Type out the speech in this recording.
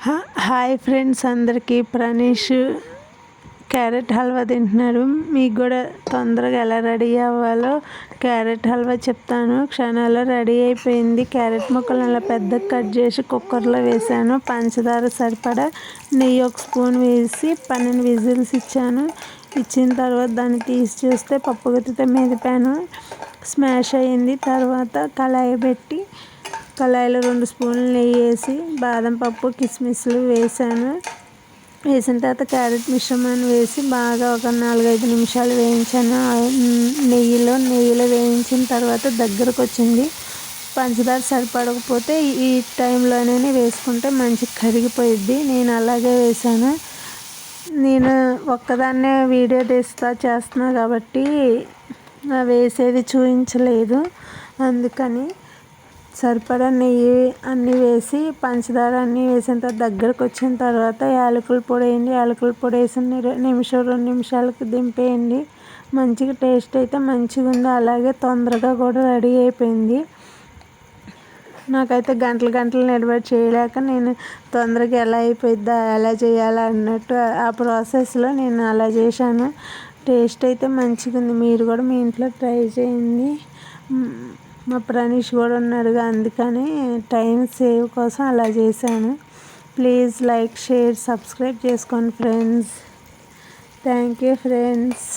Hi friends, అందరికీ ప్రణీష్ carrot halwa తింటున్నారు. మీకు కూడా తొందరగా ఎలా రెడీ అవ్వాలో క్యారెట్ హల్వా చెప్తాను. క్షణాల్లో రెడీ అయిపోయింది. క్యారెట్ ముక్కలు అలా పెద్దగా కట్ చేసి కుక్కర్లో వేసాను. పంచదార సరిపడా, నెయ్యి ఒక స్పూన్ వేసి 12 విజిల్స్ ఇచ్చాను. ఇచ్చిన తర్వాత దాన్ని తీసి చూస్తే పప్పు గుత్తితో మెదిపాను. స్మాష్ అయ్యింది. తర్వాత కళాయి పెట్టి కళాయిలో 2 స్పూన్లు నెయ్యి వేసి బాదం పప్పు కిస్మిస్లు వేసాను. వేసిన తర్వాత క్యారెట్ మిశ్రమాన్ని వేసి బాగా ఒక 4-5 నిమిషాలు వేయించాను. నెయ్యిలో వేయించిన తర్వాత దగ్గరకు వచ్చింది. పంచదార సరిపడకపోతే ఈ టైంలోనే వేసుకుంటే మంచిగా కరిగిపోయిద్ది. నేను అలాగే వేసాను. నేను ఒక్కదాన్నే వీడియో చేస్తున్నా కాబట్టి వేసేది చూపించలేదు. అందుకని సరిపడా నెయ్యి అన్నీ వేసి పంచదార అన్నీ వేసిన తర్వాత దగ్గరకు వచ్చిన తర్వాత యాలకుల పొడి వేయండి. యాలకుల పొడి వేసిన 2 నిమిషాలకి దింపేయండి. మంచిగా టేస్ట్ అయితే మంచిగా ఉంది. అలాగే తొందరగా కూడా రెడీ అయిపోయింది. నాకైతే గంటలు నిలబడి చేయలేక నేను తొందరగా ఎలా అయిపోయిద్దా, ఎలా చేయాలా అన్నట్టు ఆ ప్రాసెస్లో నేను అలా చేశాను. టేస్ట్ అయితే మంచిగా ఉంది. మీరు కూడా మీ ఇంట్లో ట్రై చేయండి. మా ప్రణీష్ కూడా ఉన్నాడుగా, అందుకని టైం సేవ్ కోసం అలా చేశాను. ప్లీజ్ లైక్, షేర్, సబ్స్క్రైబ్ చేసుకోండి ఫ్రెండ్స్. Thank you friends.